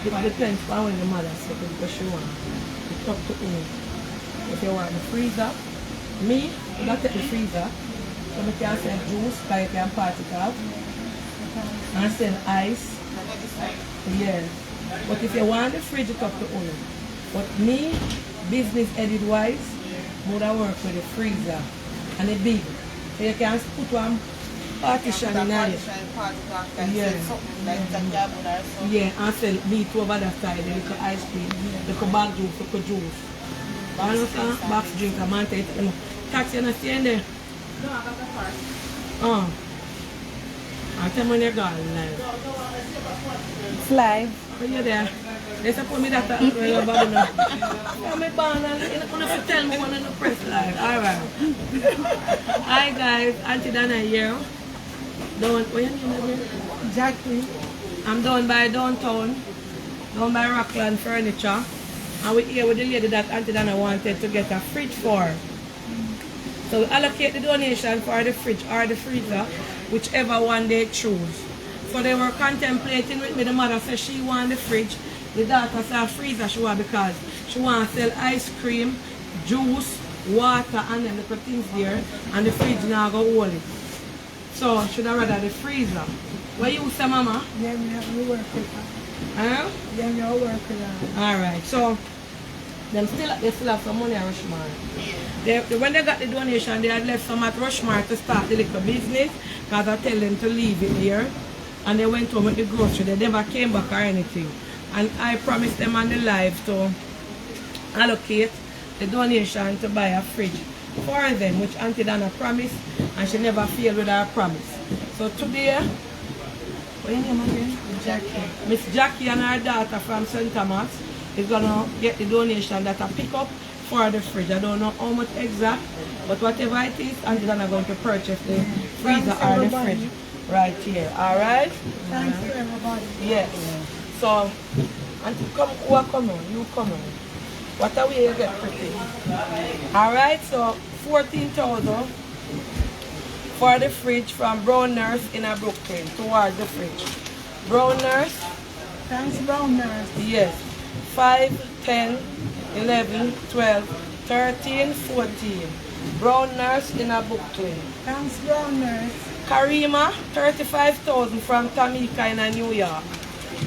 It depends on when the mother said because she wants. It's up to you. If you want the freezer, me, you got to take the freezer. So I can send juice, like I can part it off. And send ice. Yes. But if you want the fridge, it's up to you. But me, business edit wise, would I work with the freezer and the big. So you can put one partition in it. Yeah. Yeah, and sell meat over that side, the little ice cream, the little bag juice, little juice. You understand? Box drink, a man take it. Taxi, you not staying there? No, I got the car. Oh. I'll tell me when you're gone live. It's live. When you're there, they say put me that up where you're bad enough. I'm a band and you're not going to tell me when I'm press live. Alright. Hi guys, Aunty Dana here. What's your name again? Jackie. I'm down by downtown, down by Rockland Furniture. And we're here with the lady that Aunty Dana wanted to get a fridge for. So we allocate the donation for the fridge or the freezer, whichever one they choose. So they were contemplating with me. The mother said she want the fridge. The daughter said a freezer she want because she want to sell ice cream, juice, water and then little things there. And the fridge now go hold it. So should I rather the freezer? What you say, Mama? Yeah, we work with that. Huh? Yeah, we all work with that. Alright, so they still have some money at Rushmore. When they got the donation, they had left some at Rushmore to start the little business because I tell them to leave it here. And they went home with the grocery. They never came back or anything. And I promised them on the live to allocate the donation to buy a fridge for them, which Aunty Dana promised, and she never failed with her promise. So today, what is your name again? Jackie. Miss Jackie and her daughter from St. Thomas is gonna get the donation that I pick up for the fridge. I don't know how much exact, but whatever it is, Aunty Dana going to purchase the freezer or the fridge right here. Alright? Thanks to everybody. Yes. So, Auntie, come, who are coming? You coming? What are we here get pretty? Alright, so 14,000 for the fridge from Brown Nurse in a Brooklyn towards the fridge. Brown Nurse? Thanks, Brown Nurse. Yes. 5, 10, 11, 12, 13, 14. Brown Nurse in a Brooklyn. Thanks, Brown Nurse. Karima, 35,000 from Tamika in New York.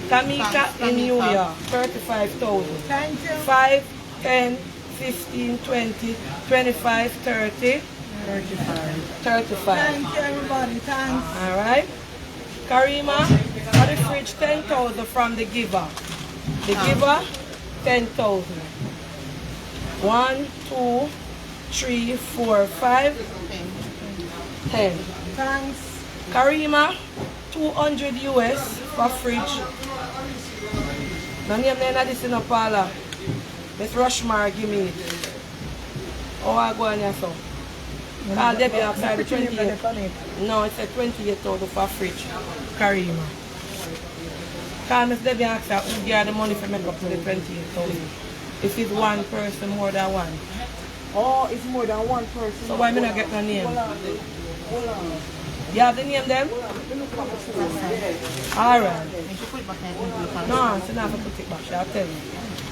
Tamika in New York, 35,000. Thank you. 5, 10, 15, 20, 25, 30. 35. Thank you, everybody. Thanks. Alright. Karima, for the fridge, 10,000 from the giver. The giver, 10,000. 1, 2, 3, 4, 5, 10. Thanks. Karima, 200 US for fridge. No name none of this in a parlor. Miss Rushmore give me it. Oh, I go on here so. Call Debbie outside the 28. No, it's a 28,000 for fridge. Karima. Call Miss Debbie outside who give her the money for make up to the 28,000. If it's one person, more than one. Oh, it's more than one person. So why me not get no name? Hold on. You have the name them? Alright. No, it's not for put it back. I'll tell you.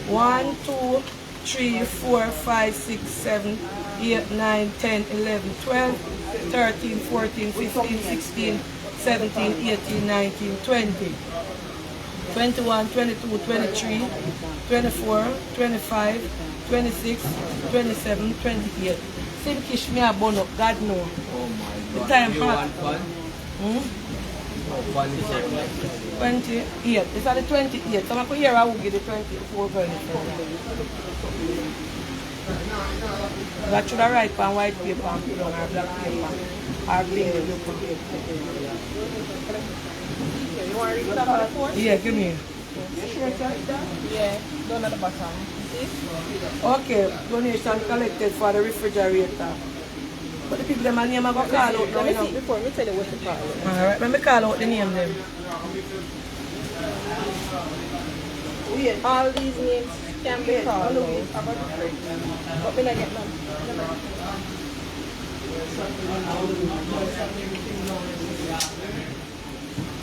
1, 2, 3, 4, 5, 6, 7, 8, 9, 10, 11, 12, 13, 14, 15, 16, 17, 18, 19, 20. 21, 22, 23, 24, 25, 26, 27, 28. Same kish me a bun up, God know. The time hot. 28. It's at the 28. So I could hear I will get the 24 going. That should I write on white paper and put on our black paper. Our green paper. Yeah, give me. Yeah, down at the bottom. Okay, donation collected for the refrigerator. But the people them name I go call out now, you know. Before me tell you what to call it. Alright, let me call out the name them. All these names can be called. But we not get none.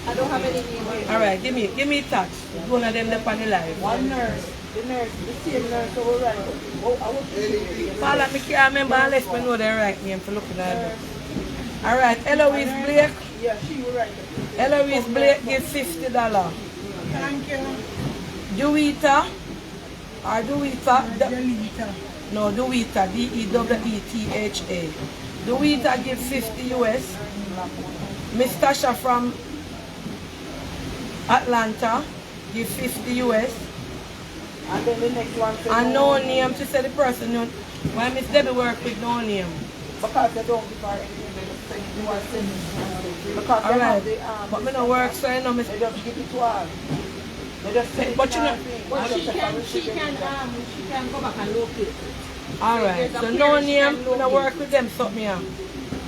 I don't have any name here. Alright, give me touch. One of them up on the live. One nurse. The nurse, the same nurse over right. Oh, I was Paula, I can't remember unless I know the right name for looking at it. Alright, Eloise Blake. Yeah, she was right. Eloise Blake give $50. Thank you. Duita. Or Duita. Delita. No, Duita. D-E-W-E-T-H-A. Duita give 50 US. Miss Tasha from Atlanta give 50 US. And then the next one said And no name, she said the person, why Miss Debbie work with no name? because they don't give her anything, they just send you are sending. Because they Alright, have the but me no work, so I know Miss. they just give it to her. They just send But you know, but she can go back and locate it. alright, so no name, we no work with them something here.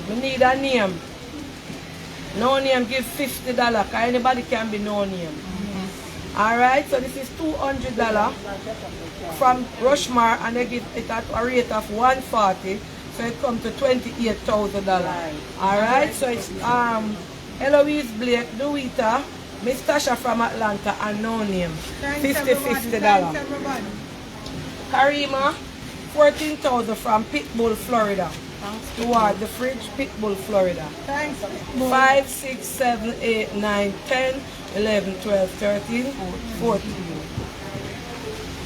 We need a name. No name give $50, because anybody can be no name. Alright, so this is $200 from Rushmore, and they give it at a rate of 140, so it comes to $28,000. Alright, so it's Eloise Blake, Duita, Miss Tasha from Atlanta, and no name. $50. Karima, $14,000 from Pitbull, Florida. Toward the fridge, Pitbull, Florida. Thanks. 5, 6, 7, 8, 9, 10, 11, 12, 13, 14.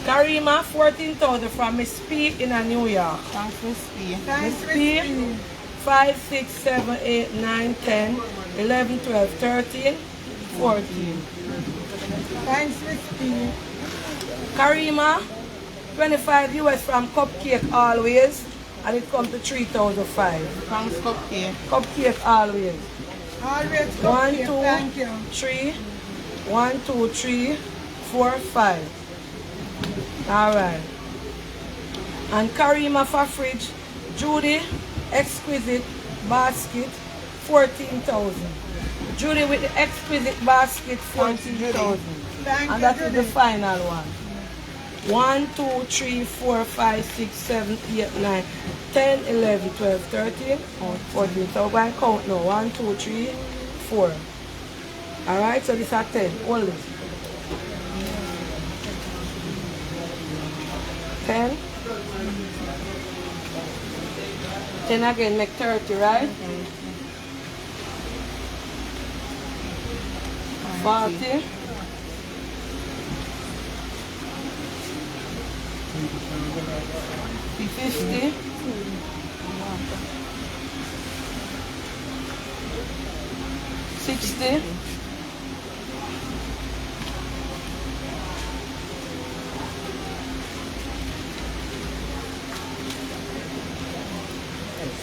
Karima, $14,000 from Miss P in New York. Thanks, Miss P. Miss P, 5, 6, 7, 8, 9, 10, 11, 12, 13, 14. Thanks, Miss P. Karima, 25 US from Cupcake Always, and it comes to 3,005. Thanks, Cupcake. Cupcake Always. Always Cupcake. 1, 2, Thank you. 3, 1, 2, 3, 4, 5. Alright. And Karima for fridge, Judy, exquisite basket, 14,000. Judy with the exquisite basket, 14,000. And that is the final one. 1, 2, 3, 4, 5, 6, 7, 8, 9, 10, 11, 12, 13, 14. So we're going to count now. 1, 2, 3, 4. Alright, so these are 10. Hold it. 10. 10 again, make 30, right? 40. 50. 60.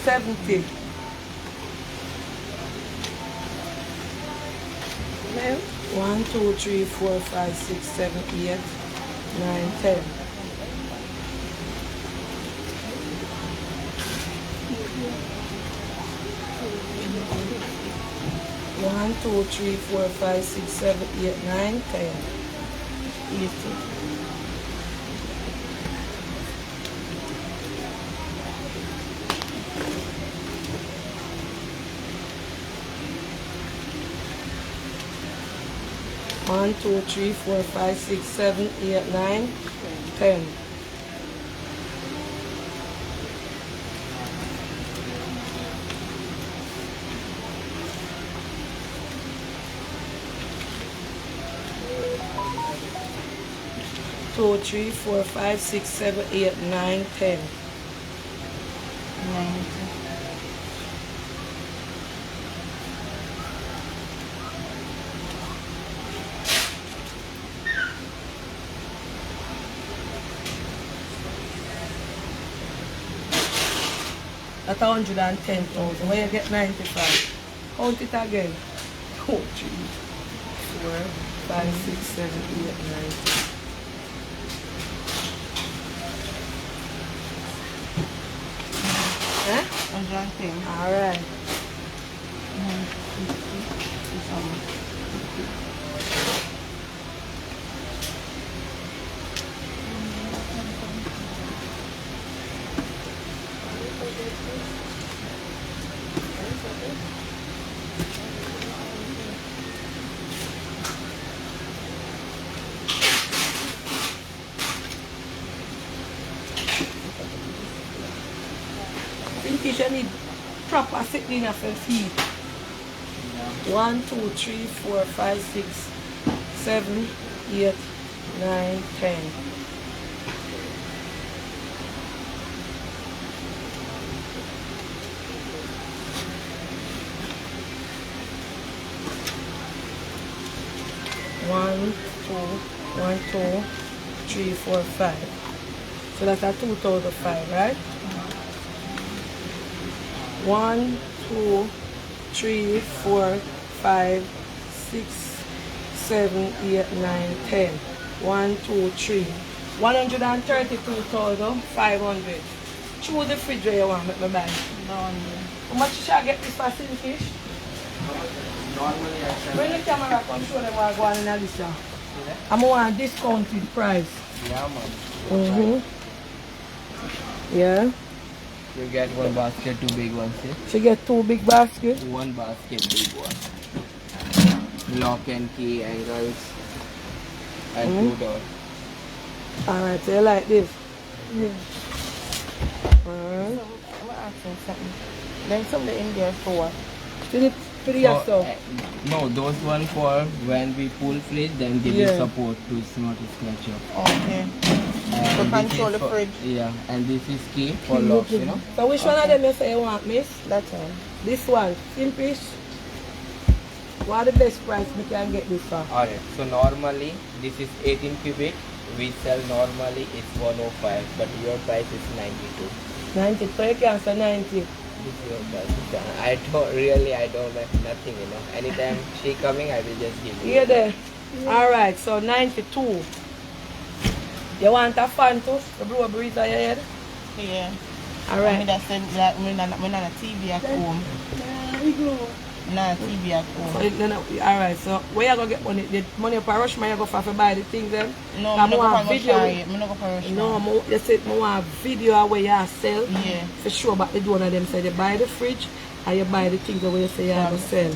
70. 1, 2, 3, 4, 5, 6, 7, 8, 9, 10. 1, 2, 3, 4, 5, 6, 7, 8, 9, 10. 80. One, 2, 3, 4, 5, 6, 7, 8, 9, 10. Two, 3, 4, 5, 6, 7, 8, 9, 10. 90. That's 110,000. Where you get 95? Count it again. 2, 3, 4, 5, 6, 7, 8, 9, 10. Eh? 110. Alright. fish you need proper sitting of your feet. 1, 2, 3, 4, 5, 6, 7, 8, 9, 10. One, two, 3, 4, 5. So that's a 2,005, right? 1, 2, 3, 4, 5, 6, 7, 8, 9, 10. 1, 2, 3. 132,500. Choose the fridge where you want me to buy. How much should I get this for fish? Normally I sell. Bring the camera, come show them what I go on in this. I'm on a discounted price. Yeah, man. Yeah. You get one basket, 2 big ones. Yeah? She get 2 big baskets. One basket, big one. Lock and key, angles, and 2 doors. Alright, so you like this? Yeah. Alright. So, I'm asking something. Then something in there for what? For the yourself. No, those one for when we pull fridge, then give you support to not scratch up. Okay. And To this control is the for- fridge. Yeah, and this is key for locks, you know. So which one of them you say you want, miss? That's all. This one, Simpish. What are the best price we can get this for? Alright, so normally this is 18 cubic. We sell normally it's 105, but your price is 92. 90, so you can say 90. This is your price. I don't have nothing, you know. Anytime she coming, I will just give you. Here there. Alright, so 92. You want a fan too? The blow a breeze on your head? Yeah. Alright. I just said that we're not a TV at home. Not a TV at So, home. alright, so where you going to get money? The money up a rush, man, you go for buy the things then? No, Cause I'm not want going to video. I'm not going to No, you said I want video of where you sell. Yeah. For sure, but the one of them say you buy the fridge and you buy the things the way you say you have to sell.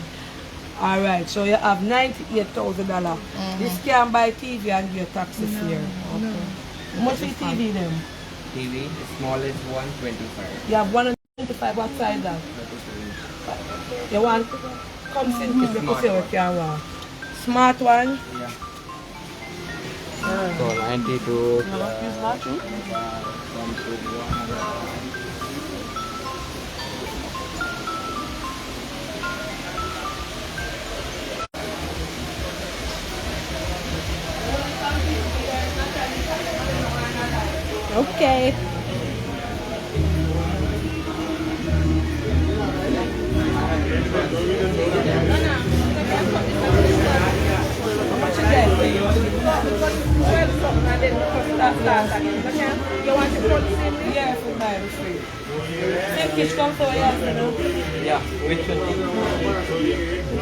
Alright, so you have $98,000. This can buy TV and give you taxi fare. Okay. How much is TV then? TV, the smallest one, 25. You have 125 outside that. You want come sit with me see what you want. Smart one? Yeah. Ah. So 92 Use that too? comes with 100. Okay. How much you get? You want to put it here for buy the free. Same fish come for you, Yeah, which one?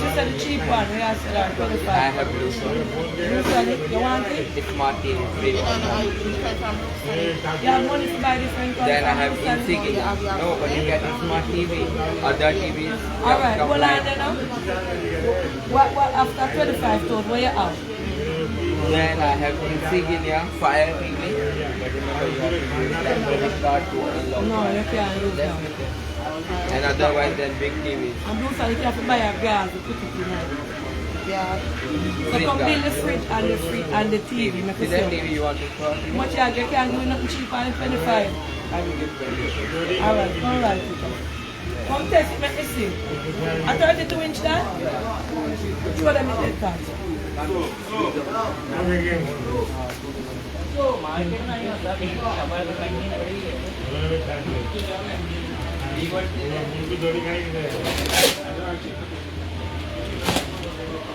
just the cheap one, we have to 25. I have blue one. You want it? It's smart TV, free one. You have money to buy different ones. Then I have insignia. No, but you get a smart TV, other TVs. Alright, hold on then now. What after 25 where you have? Then I have insignia, Fire TV. But remember you have to use that credit card to unlock. No, you can't use that. And otherwise then big TVs. And blue side, you have to buy a gas to put it in there. Yeah. So come build the fridge and the TV. Make See it that sell. TV you want to start? How much you can't do nothing cheaper than 25. I will give 20. Alright, come right. Come test it, make me see. A 32-inch that? Show them in the card.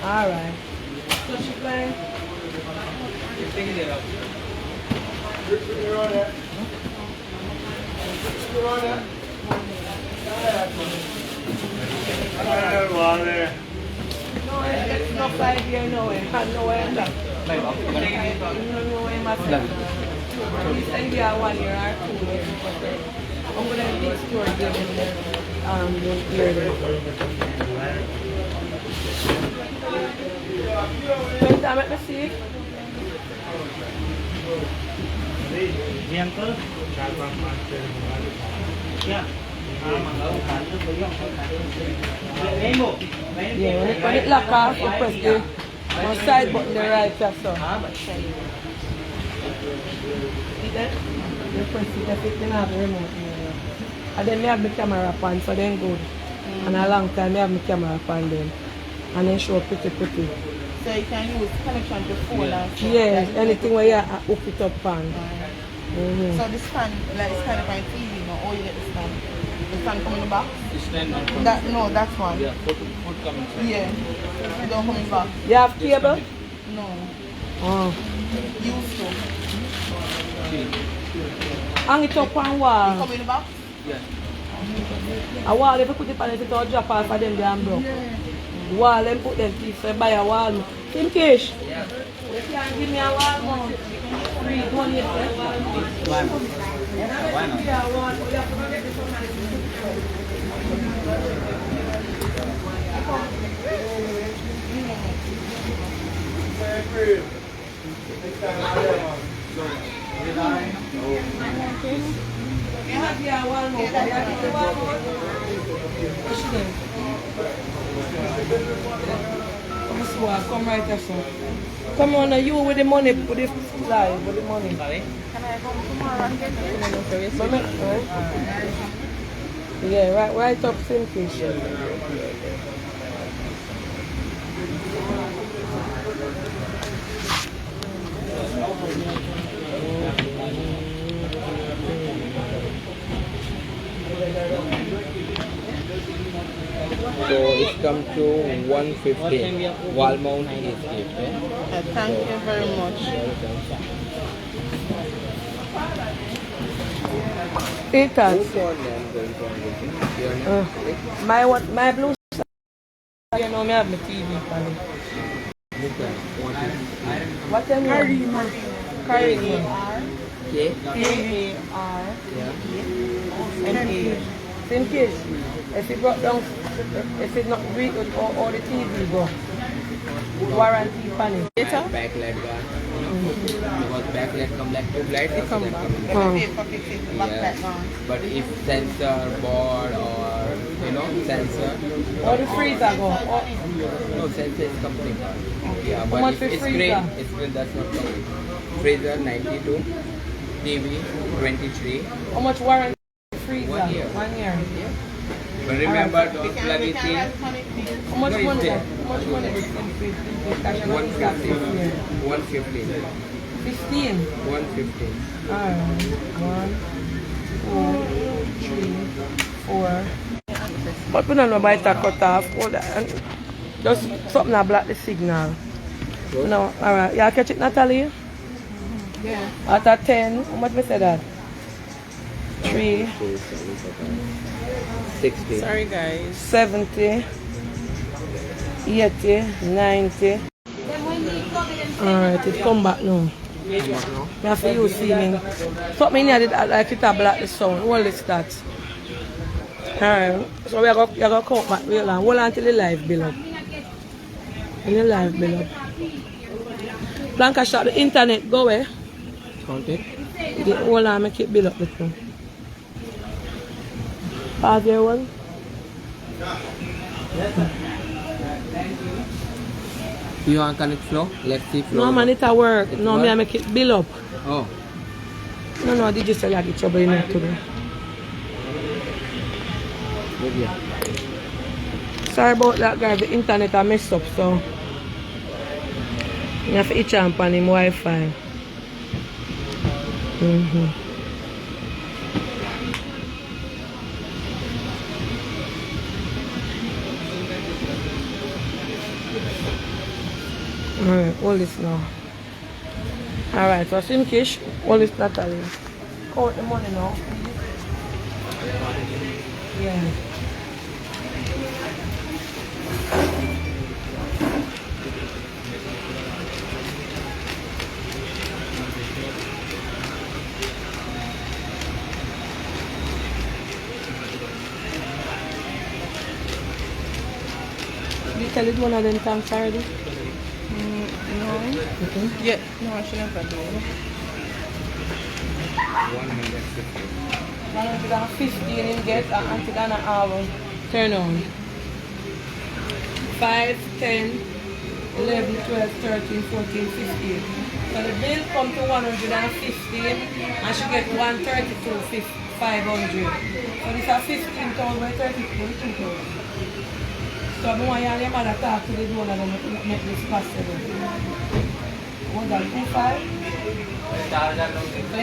Alright. So she playing? No, it's not 5 years, no way. No way, I'm not. No way, my friend. He said we are 1 year or 2 years. I'm going to be store give him the yearly. When time at the sea? जी uncle 4 5 6 या Yeah, when it lock off, you press the one side button the right here, so. See that? You press it, if it, then have the remote here. And then I have my camera on, so then good. And a long time I have my camera on then. And then show pretty. So you can use connection to phone and stuff. Yes, anything where you hook it up on. So the stand, like it's kind of like TV, you know, or you get the stand. The stand come in the box? The stand not coming. That, no, that's one. Yeah, food coming. Yeah. It don't come in the box. You have cable? No. Oh. Used to. Hang it up on wall. Come in the box? Yeah. A wall, if you put it on it, it will drop off of them, they are broke. Wall, them put them teeth, so buy a wall. Tim Kish, Yeah. you can give me a wall mount. Free, donate a wall mount. Why not? Why not? Yeah, wall, you have to get this one. You have your wall mount. You have the wall mount. What's your name? Come right here, sir. Come on, you with the money, with the fly, with the money. Sorry? Can I come tomorrow and get it? Yeah, right up same fish. So it's come to 150. Wall mount is gift. Thank you very much. Eat us. Who's your name going to your name? My blue side. You know me have my TV on it. What your name? Karima. K? K-A-R-E-M-A. Same case. If it got down, if it not read all the TV go. Warranty panel. Backlight gone. Because backlight come like tube light. It come back. Yeah. But if sensor, board or sensor. Or the freezer go. No, sensor is complete. Yeah, How but much if for it's freezer? green, it's green, that's not complete. Freezer 92, TV 23. How much warranty freezer? 1 year. 1 year. Yeah. But remember, don't plug it in. How much No, money? it's there. How much money? 150. 150. 15. 150. Alright. 1, 2, 3, 4. But we don't know about that cut off. Hold on. Just something that block the signal. No, alright. You catch it, Natalie? Yeah. After 10, how much we say that? 3, 60. Sorry guys. 70, 80, 90. Alright, it come back now. I have to use sealing. Something here that like it a block the sound. Hold the stats. Alright, so we are going to count back real long. Hold on till the live bill up. And the live bill up. Blanca shot the internet, go away. Count it. Hold on, make it bill up the phone. Pause your one. You want connect flow? Let's see flow. No man, it a work. No, me I make it bill up. Oh. No, digital I get trouble enough to do. Good, yeah. Sorry about that guys, the internet I messed up, so you have to itch on him Wi-Fi. Alright, hold this now. Alright, so Sim Kish, hold this Natalie. Count the money now. Yeah. Did you tell it one of them thanks already? No. Okay. Yeah. No, I shouldn't have done it. 150. 150 and get an Aunty Dana album. Turn on. 5, 10, 11, 12, 13, 14, 15. So the bill come to 115 and she get 132, 500. So this is 15,000 by 32,000. So I want you and your mother talk to the donor and make this possible. What that, 2,500? So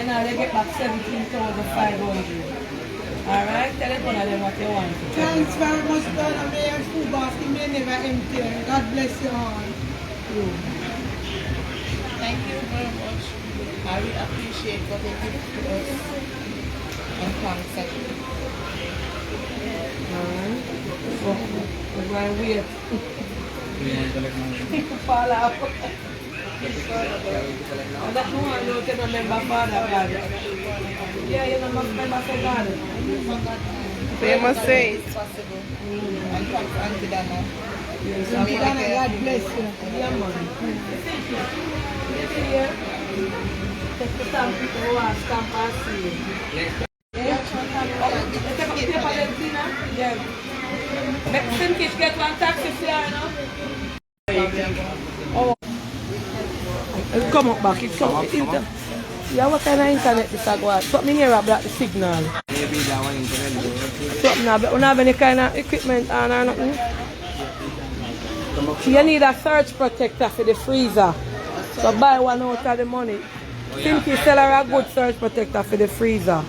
now they get back 17,500. Alright, tell them one of them what you want. Thanks very much, Donna. May your food basket may never empty. God bless you all. Thank you very much. I really appreciate what they give to us. And thanks. Alright. So, we're going to wait. Fall out. And that no one knows you don't remember Father God. Yeah, you don't remember God. They must say it's possible. And thanks, Aunty Dana. Aunty Dana, God bless you. Yeah, man. Yeah. Take the time to go and stamp and see. Yeah. Take up the paper, Tina. Yeah. Make some kids get one taxi fare now. Oh. It'll come up back. It's come up. Yeah, what kind of internet this I go at? Something here about the signal. Maybe that one internet. Something now, but we don't have any kind of equipment on or nothing. So you need a surge protector for the freezer. So buy one out of the money. Simply sell her a good surge protector for the freezer.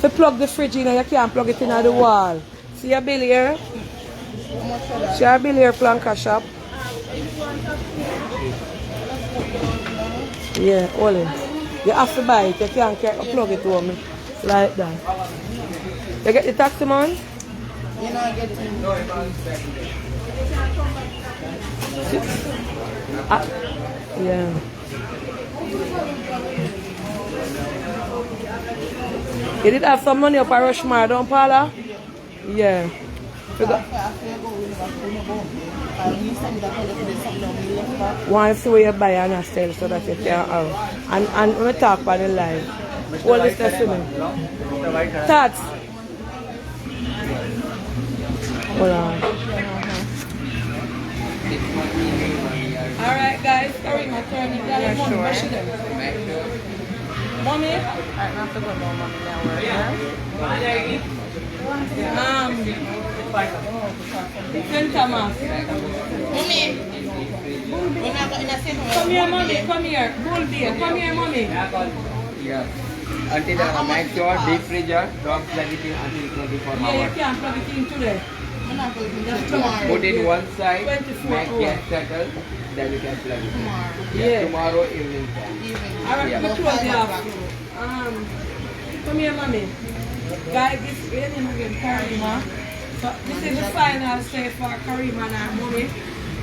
To plug the fridge in, you can't plug it in the wall. See your bill here? See your bill here, Planka Shop? Yeah, hold it. You have to buy it, you can't plug it to me. Like that. You get the taxi man? You know, I get it. Yeah. You did have some money up at Rushmore, don't Paula? Yeah. One see where you buy and sell so that you can have. And when we talk about the live. What is that to me? Tats. Hold on. Alright guys, Karima turning. Yeah, sure. Mommy? I have to go now, Mommy. Katema. Mommy, we're not going to send her. Come here, Mommy. Come here. Bull beer. Come here, Mommy. Yeah. Until the make sure deep freezer, don't plug it in until 24 hours. Yeah, you can't plug it in today. Put it one side, 24 make hours. gas settle, then you can plug it in. Yeah. Tomorrow evening time. Alright, Yeah. which was the after? Come here, Mommy. Guys, this is again, Karima. So this is the final say for Karima and her mommy.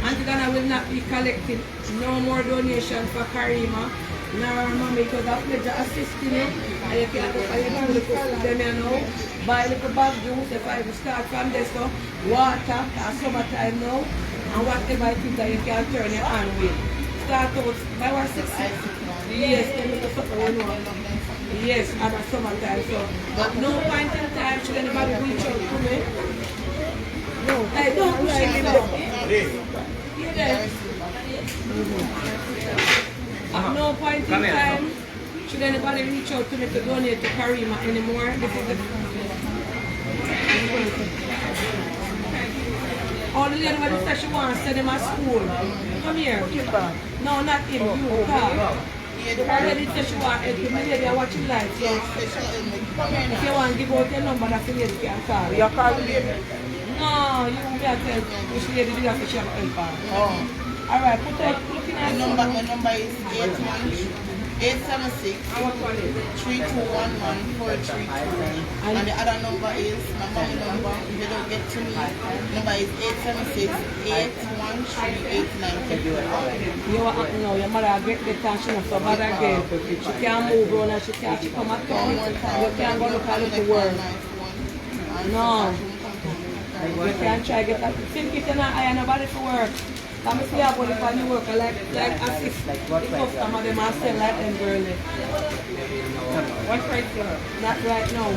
Aunty Dana will not be collecting no more donation for Karima. Now her mommy, because I pledge to assisting it. And you can go for your little food them, you know. Buy a little bag juice if I start from this, so water, and summertime now. And whatever it is that you can turn your hand with. Start out by what 6? Yes, then you can suffer one more. Yes, at the summertime, so at no point in time should anybody reach out to me. No, hey, don't push it in there. Here there. At no point in time should anybody reach out to me to donate to Karima anymore. This is the all the lady when said she wants to send him to school. Come here. No, not him, you. Come. Already said she want help. The lady are watching live. So if you want to give out your number, that's the lady can call. You call the lady? No, you can't tell which lady do that for she have help her. Oh. Alright, put it looking at my number is 816-321-432. And the other number is my mommy number. If you don't get to me, number is 876-813-8952. You are no, your mother get the tension of so bad again. She can't move around and she can't come at all. You can't go look at the work. No. You can't try to get that. Think it's not I nobody for work. Come see how the funny worker like as if the customer them are sell like them girly. What price for her? Not right now.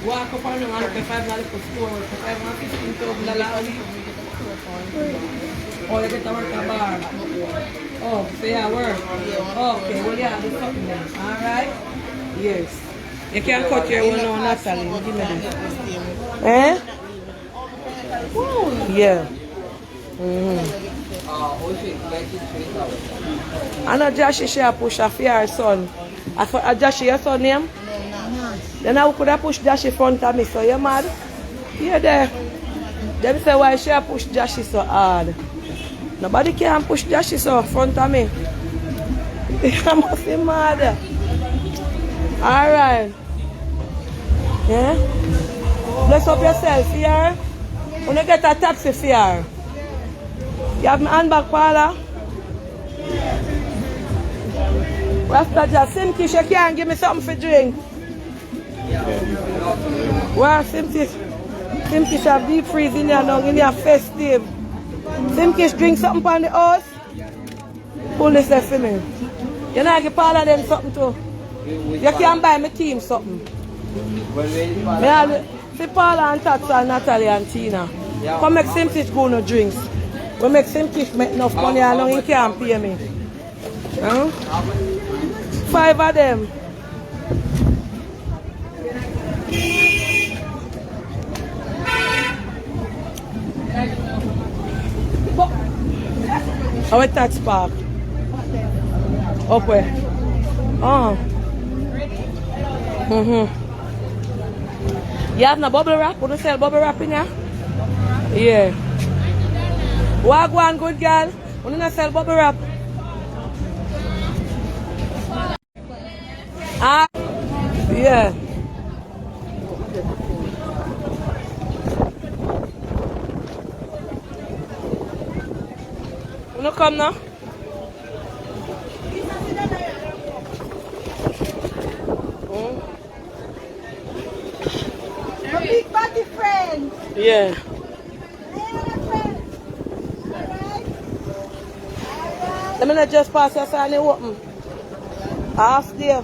Walk up on them and look $5 for store work for $515,000 only. Oh, you get to work a bar. Oh, so you work. Okay, well yeah, do something then. Alright? Yes. You can cut your one on Natalie. Give me this. Eh? Yeah. I know Joshie share push a for your son. Joshie, your son name? Then I could have pushed Joshie front of me, so you mad? Yeah there. Them say why she push Joshie so hard. Nobody can push Joshie so front of me. I must be mad. Alright. Yeah? Bless up yourself here. When you get a taxi here. You have my handbag, Paula? Rasta just Simtish, you can't give me something for drink. Well, Simtish have deep freeze in here now, in here festive. Simtish drink something from the house. Pull this there for me. You know I give Paula them something too. You can buy my team something. See Paula and Tata and Natalie and Tina. Come make Simtish go no drinks. We make Simtish make enough money and now he can't pay me. Huh? 5 of them. Our tax park. Up where? Oh. You have no bubble wrap? You don't sell bubble wrap in here? Yeah. Wagwan, good girl. You don't sell bubble wrap? Ah. Yeah. You don't come now? My big body friend. Yeah. Let me not just pass your sign and open. Half there.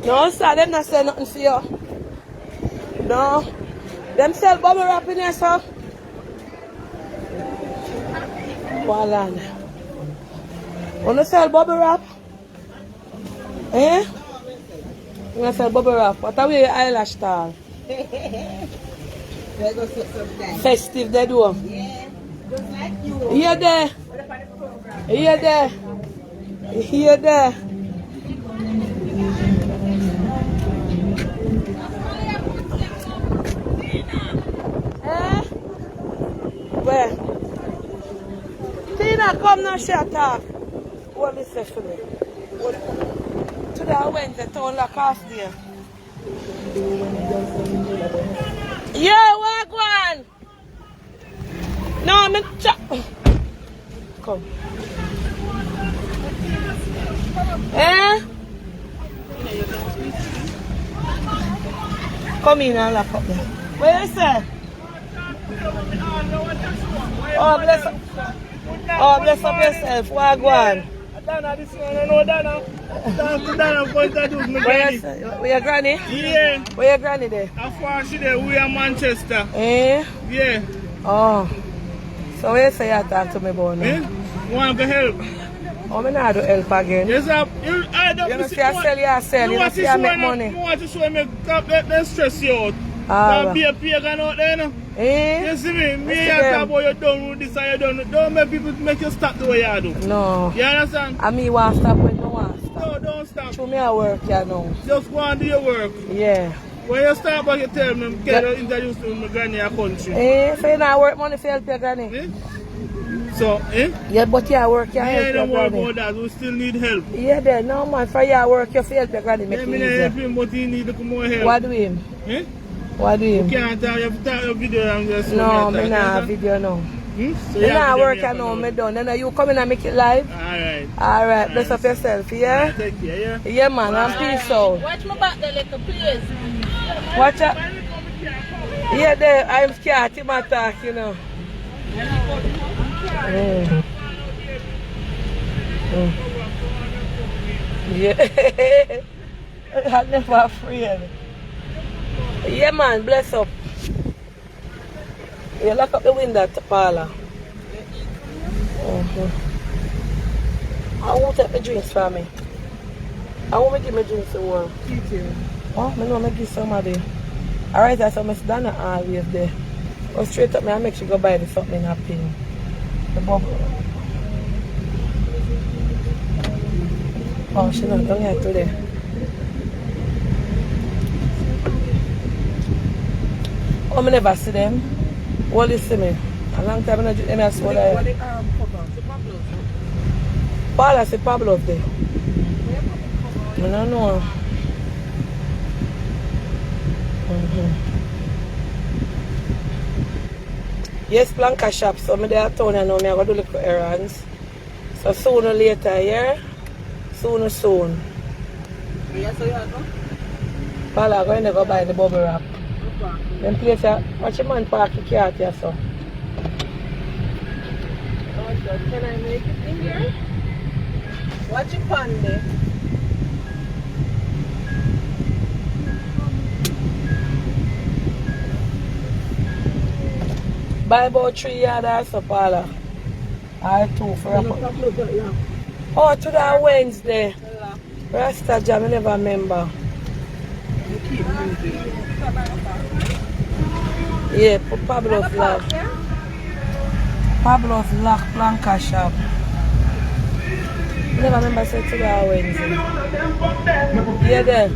No, sir, them not say nothing for you. No. Them sell bubble wrap in here, sir. Walan. Wanna sell bubble wrap? Eh? You wanna sell bubble wrap? What are we your eyelash style? Festive they do. Yeah, just like you. Here there. Here there. Here there. Eh? Where? Tina, come now, shut up. What is this for me? Today I went to town like off there. Yeah, walk one. No, I'm in come. Eh? Come in and lock up there. Where you say? Oh, bless up. Oh, bless up yourself. Walk one. Dana, this one, I know Dana. Dana, point that was my granny. Where your granny? Yeah. Where your granny there? How far she there? We are Manchester. Eh? Yeah. Oh. So where you say you talk to me about now? Eh? Want to help? Oh, I not do help again. Yes, sir. You don't see I sell, you don't see I make money. You want to show me that stress you out. Ah. Be a pagan out there, no? Eh? You see me? Me and talk about you done with this and you done. Don't make people make you stop the way you do. No. You understand? I mean, want to stop when you want to stop. No, don't stop. Show me I work, you know. Just go and do your work. Yeah. When you start back, you tell me, can you introduce to my granny a country? Eh? So you not work money for help your granny? Eh? So, eh? Yeah, but you work, you help Yeah, your don't worry granny. about that. We still need help. Yeah, then, no man, for your work, you help your granny, make Yeah, it me not help easier. him, but he need more help. What do him? Eh? What do him? You can't talk, you have to talk your video and just No, me not have video now. So Me not work, you know, me done. Then you come in and make it live? Alright. Alright, bless up yourself, yeah? Take care, yeah? Yeah, man, and peace out. Watch my back there, little, please. Watch out. Yeah, there, I'm scared him attack, you know. Yeah. I'm never afraid. Yeah, man, bless up. You lock up the window at the parlor. I won't take the drinks for me. I won't give me drinks to work. Thank you. Oh, I know I give somebody. Alright, that's how Miss Donna always there. Go straight up me and make sure go buy the something happy. The bubble. Oh, she not done yet today. Oh, I never see them. What you see me? A long time I don't drink them as well. What the cover? Paula say Pablo's there. I don't know. Yes, Blanca shop. So I'm there at town and now I'm going to do little errands. So sooner or later, yeah? Soon. Yeah, so you have no? Paula, I'm going to go buy the bubble wrap. Then place a watch your man park the car here, so. Can I make it in here? Watch your pan there. Buy about 3 yards so Paula. Or 2 for a cup. Oh, today Wednesday. Rasta Jam, I never remember. Yeah, Pablo's Lock. Pablo's Lock Blanca shop. I never remember say today Wednesday. Yeah, there.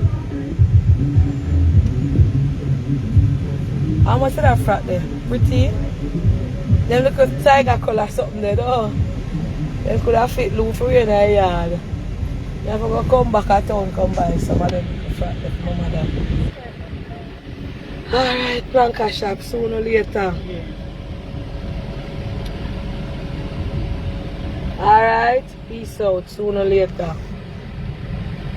How much is that frat there? Pretty? Them look at tiger color something there, though. They could have fit loose for you in a yard. You have to go come back at town, come buy some of them frat there for my mother. Alright, Blanca shop, sooner or later. Alright, peace out, sooner or later.